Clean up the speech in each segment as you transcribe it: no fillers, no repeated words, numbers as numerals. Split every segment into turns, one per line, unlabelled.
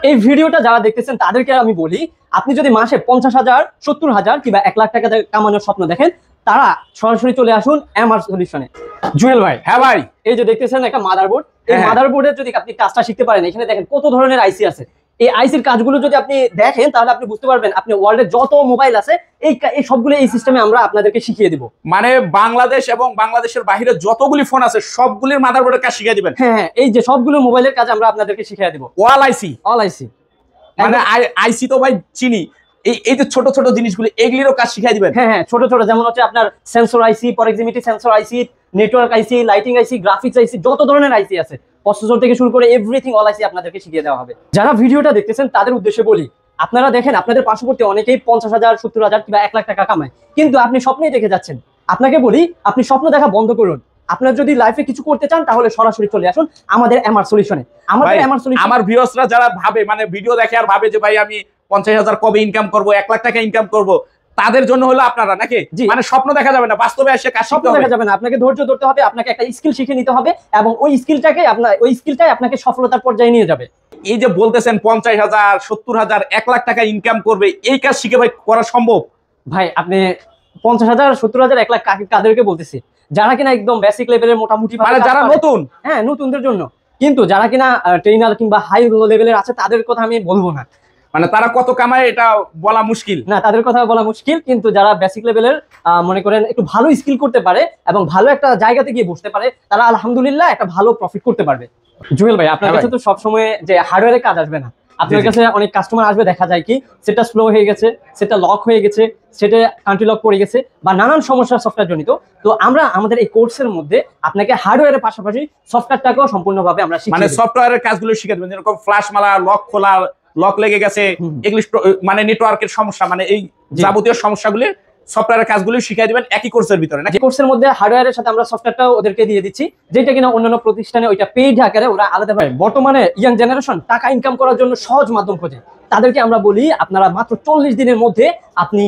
এই ভিডিওটা যারা দেখতেছেন তাদেরকে আমি বলি, আপনি যদি মাসে 50,000, 70,000 কিংবা 1 লাখ টাকা কামানোর স্বপ্ন দেখেন, তারা সরাসরি চলে আসুন এমআর সলিউশনে। জুয়েল ভাই,
হ্যাঁ ভাই,
এই যে দেখতেছেন একটা মাদারবোর্ড, এই মাদারবোর্ডের যদি আপনি কাজটা শিখতে পারেন, এখানে দেখেন কত ধরনের আইসি আছে। এই আইসির কাজগুলো যদি আপনি দেখেন তাহলে আপনি বুঝতে পারবেন আপনি ওয়ার্ল্ডের যত মোবাইল আছে এই সবগুলো এই সিস্টেমে আমরা আপনাদেরকে শিখিয়ে দিব।
মানে বাংলাদেশ এবং বাংলাদেশের বাইরে যতগুলি ফোন আছে সবগুলির মাদারবোর্ডের কাজ শিখিয়ে দিবেন।
হ্যাঁ, এই যে সবগুলো মোবাইলের কাজ আমরা আপনাদেরকে শিখিয়ে দিব।
অল আইসি,
অল আইসি,
মানে আইসি তো ভাই চিনি, এই যে ছোট ছোট জিনিসগুলো এগুলিরও কাজ শিখিয়ে দিবেন।
হ্যাঁ, ছোট ছোট, যেমন হচ্ছে আপনার সেন্সর আইসি, প্রক্সিমিটি সেন্সর আইসি, নেটওয়ার্ক আইসি, লাইটিং আইসি, গ্রাফিক্স আইসি, যত ধরনের আইসি আছে প্রসেসর থেকে শুরু করে এভরিথিং অল আইসি আপনাদেরকে শিখিয়ে দেওয়া হবে। যারা ভিডিওটা দেখতেছেন তাদের উদ্দেশ্যে বলি, আপনারা দেখেন আপনাদের পার্শ্ববর্তী অনেকেই 50,000, 70,000 কিংবা 1 লাখ টাকা কামায়, কিন্তু আপনি স্বপ্নেই দেখে যাচ্ছেন। আপনাকে বলি, আপনি স্বপ্ন দেখা বন্ধ করুন। আপনারা যদি লাইফে কিছু করতে চান তাহলে সরাসরি চলে আসুন আমাদের এমআর সলিউশনে। আমাদের এমআর সলিউশন,
আমার ভিউয়ার্সরা যারা ভাবে, মানে ভিডিও দেখে আর ভাবে যে ভাই আমি 50,000 কবে ইনকাম করব, 1 লাখ টাকা ইনকাম করব, তাদের জন্য হলো আপনারা নাকি? মানে স্বপ্ন দেখা যাবে না, বাস্তবে এসে কাজ শিখতে হবে।
দেখা যাবে না, আপনাকে ধৈর্য ধরতে হবে, আপনাকে একটা স্কিল শিখে নিতে হবে এবং ওই স্কিলটাই আপনাকে সফলতার পর্যায়ে নিয়ে যাবে।
এই যে বলতেছেন 50,000, 70,000, 1 লাখ টাকা ইনকাম করবে, এই কাজ শিখে ভাই করা সম্ভব?
ভাই আপনি 50,000, 70,000, 1 লাখ কাদেরকে বলতেছি? যারা কিনা একদম বেসিক লেভেলের মোটামুটি,
মানে যারা নতুন,
হ্যাঁ নতুনদের জন্য। কিন্তু যারা কিনা ট্রেনার কিংবা হাই লেভেলের আছে তাদের কথা আমি বলবো না।
মানে তারা কত কামায় এটা বলা মুশকিল
না, তাদের কথা বলা মুশকিল, কিন্তু যারা বেসিক লেভেলের মনে করেন একটু ভালো স্কিল করতে পারে এবং ভালো একটা জায়গাতে গিয়ে বসতে পারে, তারা আলহামদুলিল্লাহ একটা ভালো প্রফিট করতে পারবে। জুয়েল ভাই, আপনার কাছে তো সবসময় যে হার্ডওয়্যারের কাজ আসবে না, আপনার কাছে অনেক কাস্টমার আসবে, দেখা যায় কি সেটা স্লো হয়ে গেছে, সেটা লক হয়ে গেছে, সেটা কান্ট্রি লক পড়ে গেছে বা নানান সমস্যা সফটওয়্যার জনিত। তো আমরা আমাদের এই কোর্সের মধ্যে আপনাকে হার্ডওয়্যারের পাশাপাশি সফটওয়্যারটাকেও সম্পূর্ণভাবে আমরা শিখিয়ে,
মানে সফটওয়্যারের কাজগুলো শিখিয়ে দেবেন, যেরকম ফ্ল্যাশ মারা, লক খোলা, লক লেগে গেছে, এগুলো মানে নেটওয়ার্কের সমস্যা, মানে এই যাবতীয় সমস্যাগুলি সফটওয়্যারের কাজগুলো শিখিয়ে দিবেন একই কোর্সের ভিতরে নাকি?
কোর্সের মধ্যে হার্ডওয়্যারের সাথে আমরা সফটওয়্যারটাও ওদেরকে দিয়ে দিচ্ছি, যেটা কিনা অন্যান্য প্রতিষ্ঠানে ওইটা পেইড আকারে ওরা আলাদাভাবে। বর্তমানে ইয়াং জেনারেশন টাকা ইনকাম করার জন্য সহজ মাধ্যম খোঁজে, তাদেরকে আমরা বলি আপনারা মাত্র 40 দিনের মধ্যে আপনি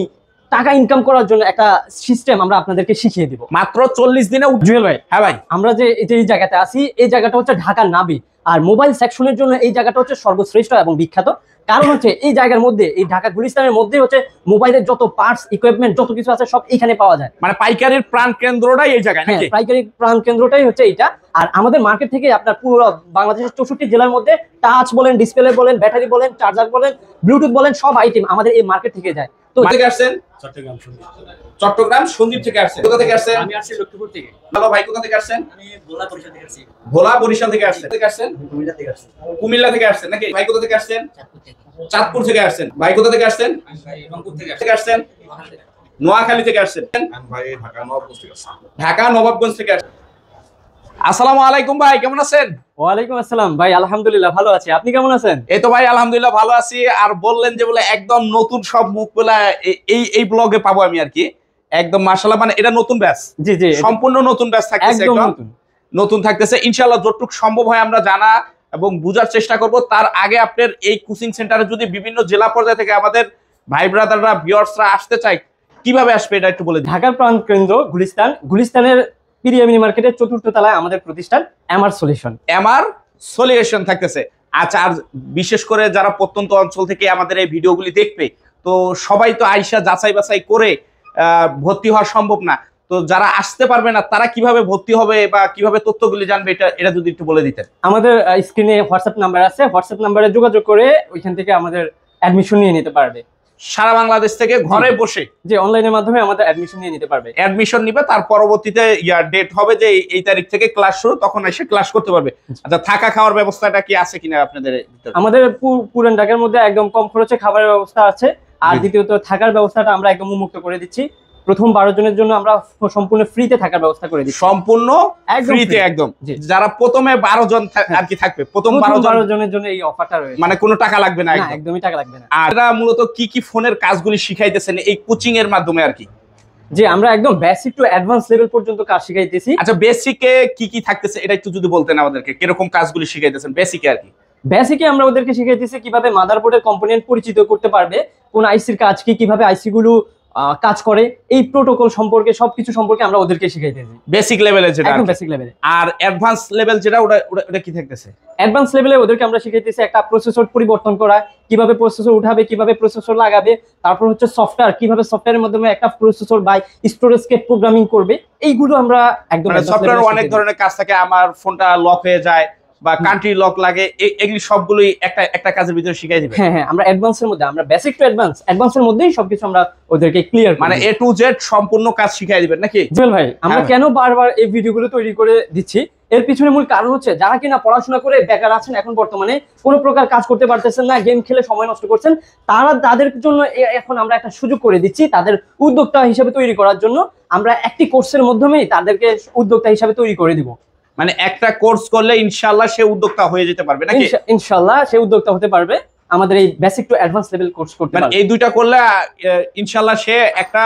টাকা ইনকাম করার জন্য একটা সিস্টেম আমরা আপনাদেরকে শিখিয়ে দিব।
মাত্র 40 দিনে?
জুয়েল ভাই,
হ্যাঁ ভাই,
আমরা যে এই জায়গাতে আছি, এই জায়গাটা হচ্ছে ঢাকার নাবি, আর মোবাইল সেকশনের জন্য এই জায়গাটা হচ্ছে সর্বশ্রেষ্ঠ এবং বিখ্যাত। কারণ হচ্ছে এই জায়গার মধ্যে, এই ঢাকা গুলিস্তানের মধ্যে হচ্ছে মোবাইলের যত পার্টস, ইকুইপমেন্ট যত কিছু আছে সব এখানে পাওয়া যায়।
মানে পাইকারির প্রাণ কেন্দ্রটাই এই জায়গায় নাকি?
পাইকারি প্রাণ কেন্দ্রটাই হচ্ছে এইটা। আর আমাদের মার্কেট থেকে আপনার পুরো বাংলাদেশের 64 জেলার মধ্যে টাচ বলেন, ডিসপ্লে বলেন, ব্যাটারি বলেন, চার্জার বলেন, ব্লুটুথ বলেন, সব আইটেম আমাদের এই মার্কেট থেকে যায়। তো
আসছেন চট্টগ্রাম সন্দ্বীপ থেকে আসছেন? কোথা থেকে আসছেন?
আমি আসছি লক্ষ্মীপুর থেকে।
ভালো ভাই, কোথা থেকে আসছেন?
আমি ভোলা বরিশাল থেকে আসছি।
ভোলা বরিশাল থেকে আসছেন? থেকে আসছেন?
কুমিল্লা থেকে আসছি।
কুমিল্লা থেকে আসছেন নাকি? ভাই কোথা থেকে আসছেন?
চাঁদপুর থেকে।
চাঁদপুর থেকে আসছেন। ভাই কোথা থেকে আসছেন?
ভাই রংপুর থেকে
থেকে আসছেন? নোয়াখালী থেকে আসছেন?
ভাই ঢাকা নবাবগঞ্জ থেকে আসছি।
ঢাকা নবাবগঞ্জ থেকে আসছেন। আসসালামু আলাইকুম ভাই, কেমন আছেন?
ওয়ালাইকুম আসসালাম ভাই, আলহামদুলিল্লাহ ভালো আছি, আপনি কেমন আছেন?
এই তো ভাই আলহামদুলিল্লাহ ভালো আছি। আর বললেন যে বলে একদম নতুন সব মুখ বলে এই ব্লগে পাবো আমি আর কি, একদম মাশাআল্লাহ, মানে এটা নতুন ব্যাচ।
জি জি,
সম্পূর্ণ নতুন ব্যাচ থাকতেছে,
একদম
একদম নতুন থাকতেছে ইনশাআল্লাহ। যতটুকু সম্ভব হয় আমরা জানা এবং বুঝার চেষ্টা করব। তার আগে আপনার এই কোচিং সেন্টারে যদি বিভিন্ন জেলা পর্যায় থেকে আমাদের ভাই ব্রাদাররা, ভিউয়ার্সরা আসতে চায়, কিভাবে আসবে এটা একটু বলে দিন।
ঢাকার প্রাণ কেন্দ্র গুলিস্তানের পিরিয়ামিনি মার্কেটের 4র্থ তলায় আমাদের প্রতিষ্ঠান এমআর সলিউশন।
এমআর সলিউশন থাকতেছে। আচ্ছা, আর বিশেষ করে যারা প্রত্যন্ত অঞ্চল থেকে আমাদের এই ভিডিওগুলি দেখবে, তো সবাই তো আইসা যাচাই বাছাই করে ভর্তি হওয়া সম্ভব না। তো যারা আসতে পারবে না তারা কিভাবে ভর্তি হবে বা কিভাবে তথ্যগুলি জানবে, এটা যদি একটু বলে দিতেন।
আমাদের স্ক্রিনে হোয়াটসঅ্যাপ নাম্বার আছে, হোয়াটসঅ্যাপ নাম্বারে যোগাযোগ করে ওইখান থেকে আমাদের অ্যাডমিশন নিয়ে নিতে পারবে।
সারা বাংলাদেশ থেকে ঘরে বসে
যে অনলাইনের মাধ্যমে আমাদের অ্যাডমিশন নিয়ে নিতে পারবে।
অ্যাডমিশন নিবে, তার পরবর্তীতে ডেট হবে যে এই তারিখ থেকে ক্লাস শুরু, তখন এসে ক্লাস করতে পারবে। আচ্ছা, থাকা খাওয়ার ব্যবস্থাটা কি আছে কিনা আপনাদের ভিতরে?
আমাদের পুরান ঢাকার মধ্যে একদম কম খরচে খাবারের ব্যবস্থা আছে। আর দ্বিতীয়ত থাকার ব্যবস্থাটা আমরা একদম উন্মুক্ত করে দিচ্ছি। প্রথম 12 জনের জন্য আমরা সম্পূর্ণ ফ্রিতে থাকার ব্যবস্থা করে দিচ্ছি।
সম্পূর্ণ ফ্রিতে একদম। যারা প্রথমে 12 জন আর কি থাকবে, প্রথম 12
জনের জন্য এই অফারটা রয়েছে,
মানে কোনো টাকা লাগবে না,
একদমই টাকা লাগবে না।
আর এটা মূলত কি ফোনের কাজগুলি শিখাইতেছেন এই কোচিং এর মাধ্যমে আর কি?
যে আমরা একদম বেসিক টু অ্যাডভান্স লেভেল পর্যন্ত কাজ শিখাইতেছি।
আচ্ছা, বেসিকে কি থাকতেছে এটা একটু যদি বলতেন আমাদেরকে, কিরকম কাজগুলি শিখাইতেছেন বেসিকে আর কি?
বেসিকে আমরা ওদেরকে শিখাইতেছি কিভাবে মাদারবোর্ডের কম্পোনেন্ট পরিচিত করতে পারবে, কোন আইসির কাজ কি, কিভাবে আইসি গুলো কাজ করে, এই প্রোটোকল সম্পর্কে সবকিছু সম্পর্কে আমরা ওদেরকে শিখাইতেছি
বেসিক লেভেলে যেটা
একদম
আর কি।
বেসিক লেভেলে।
আর অ্যাডভান্স লেভেল যেটা ওটা কি থাকতেছে?
অ্যাডভান্স লেভেলে ওদেরকে আমরা শিখাইতেছি একটা প্রসেসর পরিবর্তন করা, কিভাবে প্রসেসর উঠাবে, কিভাবে প্রসেসর লাগাবে, তারপর হচ্ছে সফটওয়্যার, কিভাবে সফটওয়্যারের মাধ্যমে একটা প্রসেসর বা স্টোরেজকে প্রোগ্রামিং করবে, এইগুলো আমরা একদম
সফটওয়্যার অনেক ধরনের কাজ থাকে, আমার ফোনটা লক হয়ে যায় বা কান্ট্রি লক লাগে, এগুলি সবগুলোই একটা কাজের ভিতরে শিখাই দিবে।
হ্যাঁ, আমরা অ্যাডভান্সের মধ্যে, আমরা বেসিক টু অ্যাডভান্সের মধ্যেই সবকিছু আমরা ওদেরকে ক্লিয়ার
মানে A to Z সম্পূর্ণ কাজ শিখাই দিবেন নাকি?
জুয়েল ভাই, আমরা
হ্যাঁ।
কেন বারবার এই ভিডিওগুলো তৈরি করে দিচ্ছি, এর পিছনে মূল কারণ হচ্ছে যারা কিনা পড়াশোনা করে বেকার আছেন, এখন বর্তমানে কোনো প্রকার কাজ করতে পারতেছেন না, গেম খেলে সময় নষ্ট করছেন, তাদের জন্য এখন আমরা একটা সুযোগ করে দিচ্ছি, তাদের উদ্যোক্তা হিসেবে তৈরি করার জন্য আমরা একটি কোর্সের মাধ্যমেই তাদেরকে উদ্যোক্তা হিসেবে তৈরি করে দিব।
মানে একটা কোর্স করলে ইনশাআল্লাহ সে উদ্যোক্তা হয়ে যেতে পারবে নাকি?
ইনশাআল্লাহ সে উদ্যোক্তা হতে পারবে আমাদের এই basic to advance level course করতে
মানে
পারবে।
এই দুইটা করলে ইনশাআল্লাহ সে একটা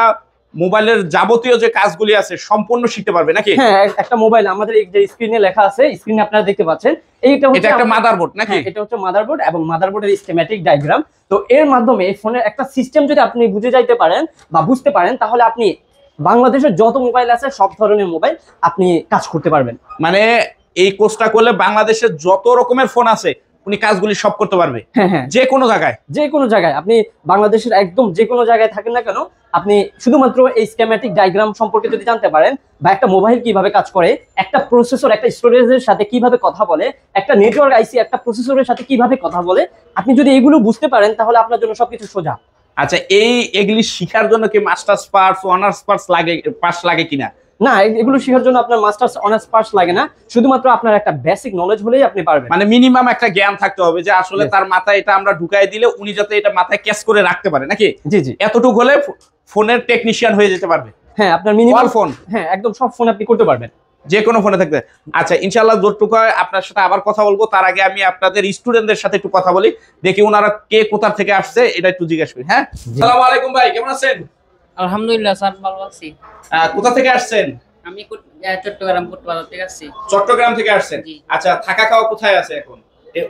মোবাইলের যাবতীয় যে কাজগুলি আছে সম্পূর্ণ শিখতে পারবে নাকি?
হ্যাঁ, একটা মোবাইল আমাদের এই যে স্ক্রিনে লেখা আছে, স্ক্রিনে আপনারা দেখতে পাচ্ছেন,
এটা একটা মাদারবোর্ড নাকি?
এটা হচ্ছে মাদারবোর্ড এবং মাদারবোর্ডের স্কিমেটিক ডায়াগ্রাম। তো এর মাধ্যমে এই ফোনের একটা সিস্টেম যদি আপনি বুঝে যাইতে পারেন বা বুঝতে পারেন, তাহলে আপনি বাংলাদেশের যত মোবাইল আছে সব ধরনের মোবাইল আপনি কাজ করতে পারবেন।
মানে এই কোর্সটা করলে বাংলাদেশের যত রকমের ফোন আছে উনি কাজগুলি সব করতে পারবে।
হ্যাঁ,
যে কোনো জায়গায়,
যে কোনো জায়গায় আপনি বাংলাদেশের একদম যে কোনো জায়গায় থাকেন না কেন, আপনি শুধুমাত্র এই স্কিমেটিক ডায়াগ্রাম সম্পর্কে যদি জানতে পারেন, বা একটা মোবাইল কিভাবে কাজ করে, একটা প্রসেসর একটা স্টোরেজের সাথে কিভাবে কথা বলে, একটা নেটওয়ার্ক আইসি একটা প্রসেসরের সাথে কিভাবে কথা বলে, আপনি যদি এগুলো বুঝতে পারেন তাহলে আপনার জন্য সবকিছু সোজা।
আচ্ছা এগুলি শিখার জন্য কি মাস্টার্স পাস অনার্স পাস লাগে কিনা?
না, এগুলো শেখার জন্য আপনার মাস্টার্স অনার্স পাস লাগে না, শুধুমাত্র আপনার একটা বেসিক নলেজ হলেই আপনি পারবেন।
মানে মিনিমাম একটা জ্ঞান থাকতে হবে যে আসলে
Yes.
তার মাথায় এটা আমরা ঢুকাই দিলে উনি যাতে এটা মাথায় ক্যাচ করে রাখতে পারে নাকি?
জি।
এতটুকু হলে ফোনের টেকনিশিয়ান হয়ে যেতে পারবে।
হ্যাঁ, আপনার মিনিমাম
ফোন
হ্যাঁ একদম সব ফোন আপনি করতে পারবেন,
যে কোনো ফোনে থাকতে। আচ্ছা ইনশাআল্লাহ যতটুকু হয় আপনার সাথে আবার কথা বলবো, তার আগে আমি আপনাদের স্টুডেন্টদের সাথে একটু কথা বলি, দেখি ওনারা কে কোথা থেকে আসছে এটা একটু জিজ্ঞেস করি। হ্যাঁ, আসসালামু আলাইকুম ভাই, কেমন আছেন?
আলহামদুলিল্লাহ স্যার, ভালো আছি।
কোথা থেকে আসছেন?
আমি চট্টগ্রাম কোটবাজার থেকে আসছি।
চট্টগ্রাম থেকে আসছেন।
জি।
আচ্ছা থাকা খাওয়া কোথায় আছে এখন?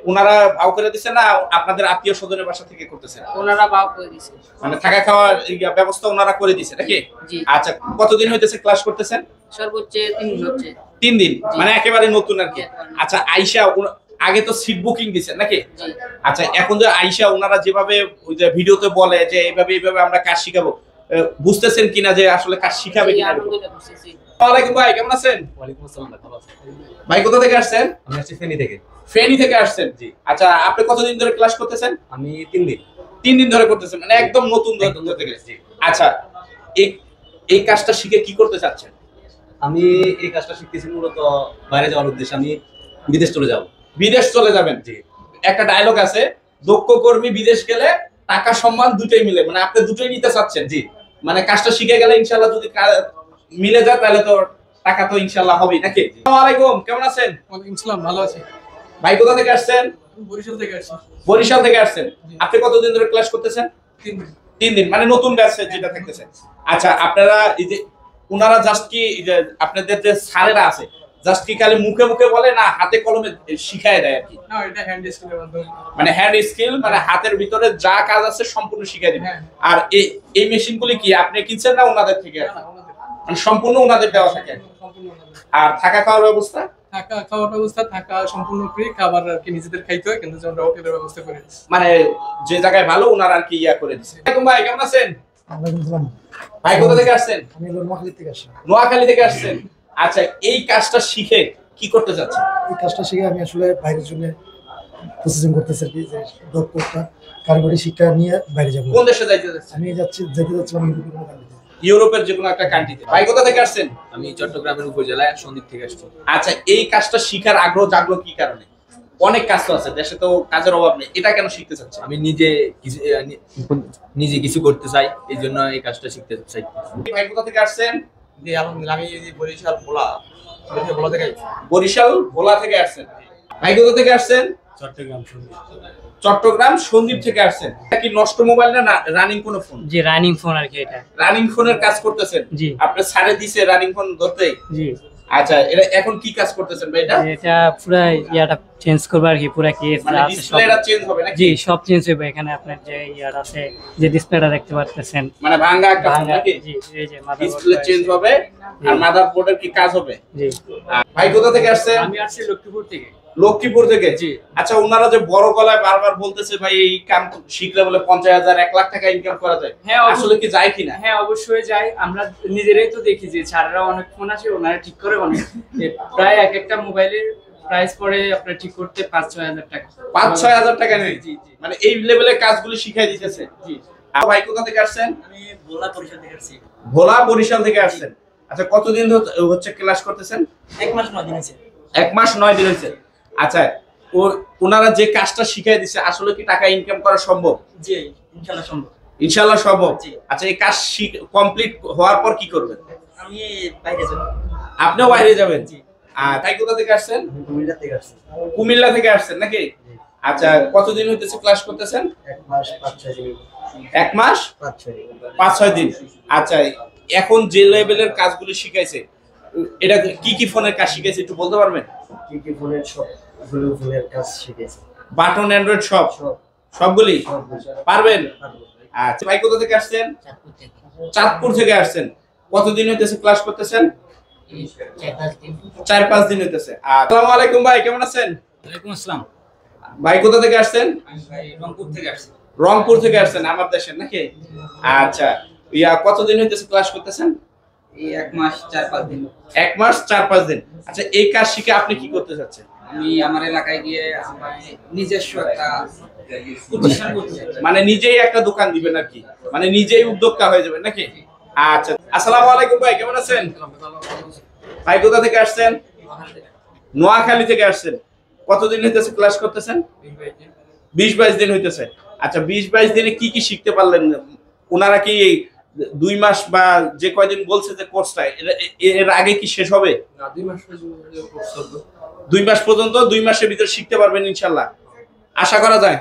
ওনারা ভাও করে দিচ্ছেন না আপনাদের আত্মীয় স্বজনের বাসা থেকে করতেছেন?
ওনারা বাও করে দিছে।
মানে থাকা খাওয়ার ব্যবস্থা ওনারা করে দিছে নাকি?
জি।
আচ্ছা কতদিন হইতেছে ক্লাস করতেছেন?
সর্বোচ্চ 3 দিন হচ্ছে।
3 দিন,
জি।
মানে একেবারে নতুন আর কি।
জি, একবারে।
আচ্ছা আইসা আগে তো সিট বুকিং দিছেন নাকি?
জি।
আচ্ছা এখন যে আইসা ওনারা যেভাবে ওই যে ভিডিওতে বলে যে এইভাবে আমরা কাজ শিখাবো, বুঝতেছেন কিনা যে আসলে কাজ শিখাবে
জি,
কিনা?
আলহামদুলিল্লাহ বুঝতেছি।
আসসালামু আলাইকুম ভাই, কেমন আছেন?
ওয়ালাইকুম আসসালাম ভাই, ভালো আছেন?
ভাই কোথা থেকে আসছেন?
আমি আসছি ফেনী থেকে।
ফেনী থেকে আসছেন?
জি।
আচ্ছা আপনি কতদিন ধরে ক্লাস করতেছেন?
আমি 3 দিন।
3 দিন ধরে করতেছেন, মানে একদম নতুন ধরে থেকে।
জি।
আচ্ছা এই কাজটা শিখে কি করতে চাচ্ছেন?
আমি এই কাজটা শিখতেছি মূলত বাইরে যাওয়ার উদ্দেশ্যে, আমি বিদেশ চলে যাব।
বিদেশ চলে যাবেন?
জি।
একটা ডায়লগ আছে, দক্ষ কর্মী বিদেশ গেলে টাকা সম্মান দুটোই মিলে, মানে আপনি দুটোই নিতে চাচ্ছেন।
জি।
মানে কাজটা শিখে গেলে ইনশাআল্লাহ যদি মিলে যায় তাহলে তো টাকা তো ইনশাআল্লাহ হবেই নাকি? আসসালামু আলাইকুম, কেমন আছেন?
ওয়ালাইকুম আসসালাম, ভালো আছি।
ভাই কোথা থেকে আসছেন?
আমি বরিশাল থেকে আসছি।
বরিশাল থেকে আসছেন। আপনি কতদিন ধরে ক্লাস করতেছেন?
3 দিন।
3 দিন, মানে নতুন ব্যাচ যেটা থাকতেছে। আচ্ছা আপনারা এই যে ওনারা জাস্ট কি এই যে আপনাদের যে স্যারেরা আছে জাস্ট কি খালি মুখে মুখে বলে না হাতে কলমে শিখায় দেয় আর কি?
না, এটা হ্যান্ড স্কিলের মাধ্যমে।
মানে হ্যান্ড স্কিল, মানে হাতের ভিতরে যা কাজ আছে সম্পূর্ণ শিখাই দিবে।
হ্যাঁ।
আর এই মেশিনগুলি কি আপনি কিনছেন না ওনাদের থেকে?
না, না, ওনাদের।
মানে সম্পূর্ণ ওনাদের দেওয়া থাকে।
সম্পূর্ণ ওনাদের।
আর থাকা খাওয়ার ব্যবস্থা?
থাকা খাওয়ার ব্যবস্থা, থাকা সম্পূর্ণ ফ্রি, খাবার আর কি নিজেদের খাইতে হয়, কিন্তু আমরা হোটেলের ব্যবস্থা করি।
মানে যে জায়গায় ভালো ওনারা আর কি ইয়া করে দিচ্ছে। আসসালামু ভাই, কেমন আছেন?
ওয়ালাইকুম আসসালাম।
ভাই কোথা থেকে আসছেন?
আমি নোয়াখালী থেকে আসছি।
নোয়াখালী থেকে আসছেন। আচ্ছা এই কাজটা শিখে কি করতে চাচ্ছেন?
এই কাজটা শিখে আমি আসলে বাইরের জন্য প্রসেসিং করতেছি আর কি, যে দক্ষতা কারিগরি শিক্ষা নিয়ে বাইরে যাবো।
কোন দেশে যাইতে চাচ্ছেন?
আমি যেতে যাচ্ছিলাম ইউরোপের কোনো কান্ট্রিতে।
ইউরোপের যে কোনো একটা কান্ট্রিতে। ভাই কোথা থেকে আসছেন?
আমি চট্টগ্রামের উপজেলায় সন্দ্বীপ থেকে আসছি।
আচ্ছা এই কাজটা শিখার আগ্রহ জাগলো কি কারণে? অনেক কাজ তো আছে দেশে, তো কাজের অভাব নেই, এটা কেন শিখতে চাচ্ছেন?
আমি নিজে কিছু করতে চাই, এই জন্য এই কাজটা শিখতে চাই।
ভাই কোথা থেকে আসছেন?
জি আলহামদুলিল্লাহ, আমি বরিশাল ভোলা থেকে আসছি।
বরিশাল ভোলা থেকে আসছেন। ভাই কোথা থেকে আসছেন? চট্টগ্রাম সন্দ্বীপ থেকে আসছেন। এটা কি নষ্ট মোবাইল না রানিং কোন ফোন?
জি, রানিং ফোন আর কি, এটা
রানিং ফোনের কাজ করতেছেন?
জি।
আপনি ছাড়ে দিছে রানিং ফোন ধরতে?
জি।
আচ্ছা, এটা এখন কি কাজ করতেছেন ভাই?
এটা পুরো ইয়াটা চেঞ্জ করবো আর কি, পুরো কেস
মানে
আছে সব।
ডিসপ্লেটা চেঞ্জ হবে নাকি?
জি, সব চেঞ্জ হবে। এখানে আপনার যে ইয়ার আছে, যে ডিসপ্লেটা দেখতে পারতেছেন,
মানে ভাঙা একটা ফোন
ভাঙা।
নাকি?
জি, এই যে
ডিসপ্লে
মাদারবোর্ড
চেঞ্জ হবে আর মাদারবোর্ডের কি কাজ হবে?
জি।
ভাই কোথা থেকে আসছেন?
আমি আসছি লক্ষ্মীপুর থেকে।
লক্ষ্মীপুর থেকে।
জি।
আচ্ছা, ওনারা যে বড় গলায় বারবার বলতেছে ভাই এই কাম শিখলে বলে 50,000 1 লাখ টাকা ইনকাম করা যায়,
হ্যাঁ,
আসলে কি যায় কিনা?
হ্যাঁ, অবশ্যই যাই। আমরা নিজেরাই তো দেখি যে ছাড়ারা অনেক ফোন আসে, ওনারা ঠিক করে অনেক প্রায় এক একটা মোবাইলের প্রাইস পড়ে আপনার ঠিক করতে 5-6 হাজার টাকা।
5-6 হাজার টাকা নেই?
জি জি
মানে এই লেভেলের কাজগুলো শিখাই দিতেছে।
জি।
আর ভাই কোথা থেকে আসছেন?
আমি ভোলা পরিষদ থেকে আসছি।
ভোলা বরিশাল থেকে আসছেন। আচ্ছা, কতদিন হচ্ছে ক্লাস করতেছেন?
1 মাস 9 দিন আছে।
1 মাস 9 দিন হয়েছে। আচ্ছা, ওনারা যে কাজটা শিখাই দিছে আসলে কি টাকা ইনকাম করা সম্ভব?
জি, ইনশাআল্লাহ সম্ভব।
ইনশাআল্লাহ সম্ভব।
জি।
আচ্ছা, এই কাজ কমপ্লিট হওয়ার পর কি করবেন?
আমি বাইরে যাব।
আপনিও বাইরে যাবেন?
জি।
আর তাই কোথা থেকে আসছেন?
কুমিল্লা থেকে আসছি।
কুমিল্লা থেকে আসছেন নাকি? আচ্ছা, কতদিন হইতেছে ক্লাস করতেছেন?
1 মাস 5-6 দিন।
1 মাস
5-6 দিন।
5-6 দিন। আচ্ছা, এখন যে লেভেলের কাজগুলো শিখাইছে, এটা কি কি ফোনের কাজ শিখাইছে একটু বলতে পারবেন?
কি ফোনের সব ফোনের কাজ শিখেছি।
বাটন অ্যান্ড্রয়েড সব
সব
সবগুলি পারবেন?
পারবো।
আচ্ছা, ভাই কোথা থেকে আসছেন?
চাঁদপুর থেকে।
চাঁদপুর থেকে আসছেন। কতদিন হইতেছে ক্লাস করতেছেন?
এই 4-5 দিন।
4-5 দিন হইতেছে। আসসালামু আলাইকুম ভাই, কেমন আছেন?
ওয়ালাইকুম আসসালাম।
ভাই কোথা থেকে আসছেন?
আমি ভাই রংপুর থেকে আসছি।
রংপুর থেকে আসছেন, আমার দেশের নাকি? আচ্ছা, কতদিন হইতেছে ক্লাস করতেছেন?
এই 1 মাস 4-5 দিন।
1 মাস 4-5 দিন। আচ্ছা, এই কাজ শিখে আপনি কি করতে চাচ্ছেন?
আমি আমার এলাকায় গিয়ে আমার নিজস্ব একটা প্রতিষ্ঠান করতে চাই।
মানে নিজেই একটা দোকান দিবেন আর কি, মানে নিজেই উদ্যোক্তা হয়ে যাবেন নাকি? আচ্ছা, আসসালামু আলাইকুম ভাই, কেমন আছেন? ভাই কোথা থেকে আসছেন? নোয়াখালী থেকে আসছেন। কতদিন হইতেছে ক্লাস করতেছেন? 20-22 দিন হইতেছে। আচ্ছা, 20-22 দিনে কি কি শিখতে পারলেন? ওনারা কি এই 2 মাস বা যে কয়দিন বলছে যে কোর্সটা, এর আগে কি শেষ হবে?
না, 2 মাস পর্যন্ত কোর্স চলবে।
2 মাস পর্যন্ত, 2 মাসের ভিতর শিখতে পারবেন ইনশাল্লাহ, আশা করা যায়।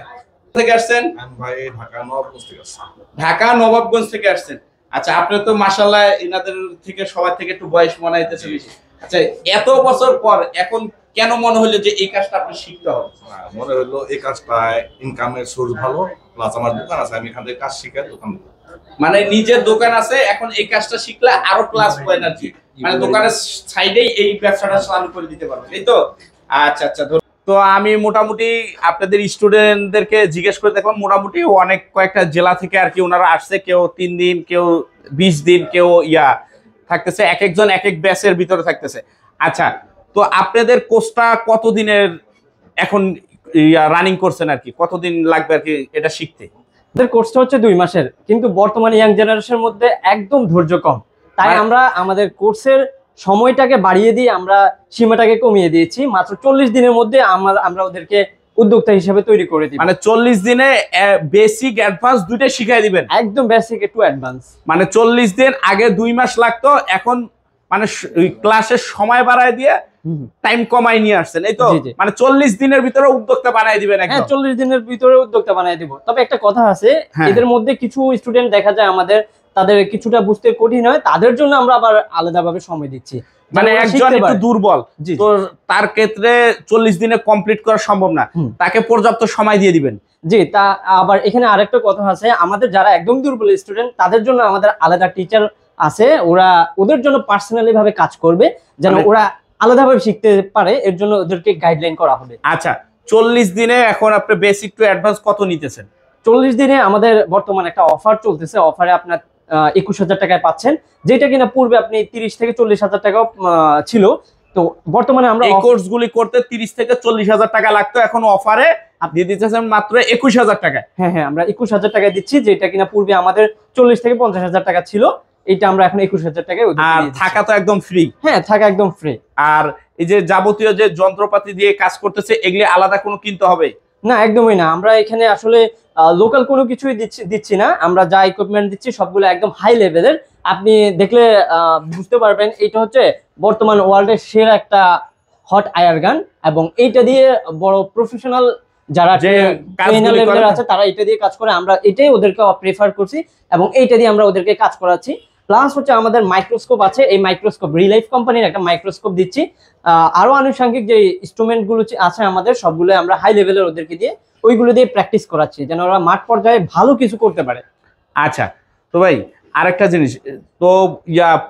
কোথা থেকে আসছেন?
আমি ভাই ঢাকা নবাবগঞ্জ থেকে আসছি।
ঢাকা নবাবগঞ্জ থেকে আসছেন। আচ্ছা, আপনি তো মাশাআল্লাহ এনাদের থেকে সবার থেকে একটু বয়স মনে হইতেছে বেশি। আচ্ছা, এত বছর পর এখন কেন মনে হলো যে এই কাজটা আপনি শিখতে হবে?
মনে হলো এই কাজটা ইনকামের সোর্স ভালো, প্লাস আমার দোকান আছে, আমি এখান থেকে কাজ শিখে দোকান দেবো।
মানে নিজের দোকান আছে, এখন এই কাজটা শিখলে আরো প্লাস পয়েন্ট আর কি, মানে দোকানের সাইডেই এই ব্যবসাটা চালু করে দিতে পারবেন, এই তো? আচ্ছা আচ্ছা, তো আমি মোটামুটি আপনাদের স্টুডেন্টদেরকে জিজ্ঞেস করে দেখলাম, মোটামুটি অনেক কয়েকটা জেলা থেকে আর কি ওনারা আসছে, কেউ 3 দিন, কেউ 20 দিন, কেউ থাকতেছে, এক একজন এক এক ব্যাচের ভিতরে থাকতেছে। আচ্ছা, তো আপনাদের কোর্সটা কতদিনের এখন রানিং করছেন আর কি, কতদিন লাগবে আর কি এটা শিখতে?
আমাদের কোর্সটা হচ্ছে 2 মাসের, কিন্তু বর্তমানে ইয়াং জেনারেশনের মধ্যে একদম ধৈর্য কম, তাই আমরা আমাদের কোর্সের সময়টাকে বাড়িয়ে দিয়ে আমরা সীমাটাকে কমিয়ে দিয়েছি। মাত্র 40 দিনের মধ্যে আমরা ওদেরকে উদ্যোক্তা হিসেবে তৈরি করে দিই।
মানে 40 দিনে বেসিক অ্যাডভান্স দুইটাই শিখাই দিবেন?
একদম বেসিক টু অ্যাডভান্স।
মানে 40 দিন, আগে 2 মাস লাগতো, এখন মানে ক্লাসের সময় বাড়ায় দিয়ে টাইম কমাই নিয়ে আসছেন, এই তো? মানে 40 দিনের ভিতরে উদ্যোক্তা বানাই দিবেন একদম?
হ্যাঁ, 40 দিনের ভিতরে উদ্যোক্তা বানাই দিব। তবে একটা কথা আছে, এদের মধ্যে কিছু স্টুডেন্ট দেখা যায় তাদের কিছুটা বুঝতে কঠিন হয়, তাদের জন্য আমরা আবার আলাদাভাবে সময় দিচ্ছি।
মানে একজন একটু দুর্বল, তো তার ক্ষেত্রে 40 দিনে কমপ্লিট করা সম্ভব না, তাকে পর্যাপ্ত সময় দিয়ে দিবেন।
জি, তা আবার এখানে আরেকটা কথা আছে, আমাদের যারা একদম দুর্বল স্টুডেন্ট তাদের জন্য আমাদের আলাদা টিচার আছে, ওদের জন্য পার্সোনালি ভাবে কাজ করবে, যেন ওরা আলাদাভাবে শিখতে পারে, এর জন্য ওদেরকে গাইডলাইন করা হবে।
আচ্ছা, 40 দিনে এখন আপনি বেসিক টু অ্যাডভান্স কত নিতেছেন?
40 দিনে আমাদের বর্তমানে একটা অফার চলতেছে, অফারে আপনার 21,000 টাকায় পাচ্ছেন, যেটা কিনা পূর্বে আপনি 30 থেকে 40,000 টাকাও ছিল। তো বর্তমানে আমরা
এই কোর্সগুলি করতে 30 থেকে 40,000 টাকা লাগতো, এখন অফারে দিয়ে দিতেছেন মাত্র 21,000 টাকায়।
হ্যাঁ হ্যাঁ, আমরা 21,000 টাকায় দিচ্ছি, যেটা কিনা পূর্বে আমাদের 40 থেকে 50,000 টাকা ছিল, এটা আমরা এখন 21,000 টাকায়।
আর থাকা তো একদম ফ্রি?
হ্যাঁ, থাকা একদম ফ্রি।
আর এই যে যাবতীয় যে যন্ত্রপাতি দিয়ে কাজ করতেছে, এগুলি আলাদা কোনো কিনতে হবে?
না, একদমই না। আমরা এখানে আসলে লোকাল কোনো কিছুই দিচ্ছি না, আমরা যা ইকুইপমেন্ট দিচ্ছি সবগুলো একদম হাই লেভেলের। আপনি দেখলে বুঝতে পারবেন, এটা হচ্ছে বর্তমান ওয়ার্ল্ডের সেরা একটা হট আয়ার গান, এবং এইটা দিয়ে বড় প্রফেশনাল যারা আছে তারা এটা দিয়ে কাজ করে, আমরা এটাই ওদেরকে প্রেফার করছি, এবং এইটা দিয়ে আমরা ওদেরকে কাজ করাচ্ছি। প্লাস হচ্ছে আমাদের মাইক্রোস্কোপ আছে, এই মাইক্রোস্কোপ রিলাইফ কোম্পানির একটা মাইক্রোস্কোপ দিচ্ছি। আরো আনুষঙ্গিক যে ইনস্ট্রুমেন্ট গুলো আছে আমাদের সবগুলো আমরা হাই লেভেলের ওদেরকে দিয়ে ওইগুলো দিয়ে প্র্যাকটিস করাচ্ছি যেন ওরা মাঠ পর্যায়ে ভালো কিছু করতে পারে।
আচ্ছা, তো ভাই আরেকটা জিনিস, তো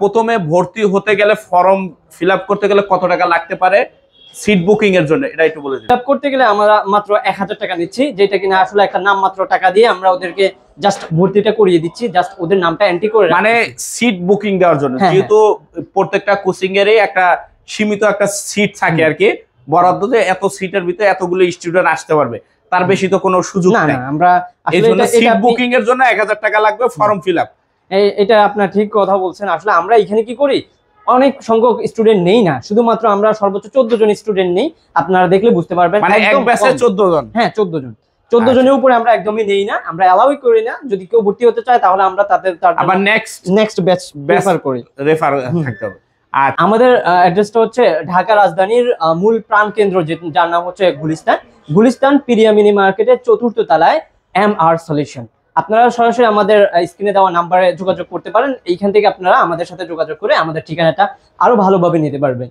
প্রথমে ভর্তি হতে গেলে ফর্ম ফিল আপ করতে গেলে কত টাকা লাগতে পারে সিট বুকিং এর জন্য, এটা একটু বলে দিন।
ফিল আপ করতে গেলে আমরা মাত্র 1000 টাকা নিচ্ছি, যেটা কিনা আসলে একটা নাম মাত্র টাকা দিয়ে আমরা ওদেরকে জাস্ট ভর্তিটা করিয়ে দিচ্ছি, জাস্ট ওদের নামটা এন্ট্রি করে
মানে সিট বুকিং দেওয়ার জন্য,
হ্যাঁ,
যেহেতু প্রত্যেকটা কোচিং এরই একটা সীমিত একটা সিট থাকে আর কি, বরাদ্দ যে এত সিটের ভিতরে এতগুলো স্টুডেন্ট আসতে পারবে, তার বেশি তো কোনো সুযোগ
না
নেই।
না আমরা
এই
আসলে
জন্য
এটা
সিট
আপনি-
বুকিং এর জন্য 1000 টাকা লাগবে ফর্ম ফিল আপ।
এটা আপনার ঠিক কথা বলছেন। আসলে আমরা এখানে কি করি, অনেক সংখ্যক স্টুডেন্ট নেই না, শুধুমাত্র আমরা সর্বোচ্চ 14 জন স্টুডেন্ট নেই, আপনারা দেখলে বুঝতে পারবেন।
মানে এক
একদম
ব্যাচে
কম।
14 জন?
হ্যাঁ 14 জন, 14 জনের উপরে আমরা একদমই নেই না, আমরা অ্যালাউই করি না। যদি কেউ ভর্তি হতে চায় তাহলে আমরা তাদের
আবার নেক্সট
ব্যাচ রেফার করি।
রেফার থাকতে হবে। আর
আমাদের অ্যাড্রেসটা হচ্ছে ঢাকা রাজধানীর মূল প্রাণ কেন্দ্র, যার নাম হচ্ছে গুলিস্তান পিরিয়া মিনি মার্কেটের 4র্থ তলায় MR সলিউশন। আপনারা সরাসরি আমাদের স্ক্রিনে দেওয়া নাম্বারে যোগাযোগ করতে পারেন, এইখান থেকে আপনারা আমাদের সাথে যোগাযোগ করে আমাদের ঠিকানাটা আরো ভালোভাবে নিতে পারবেন।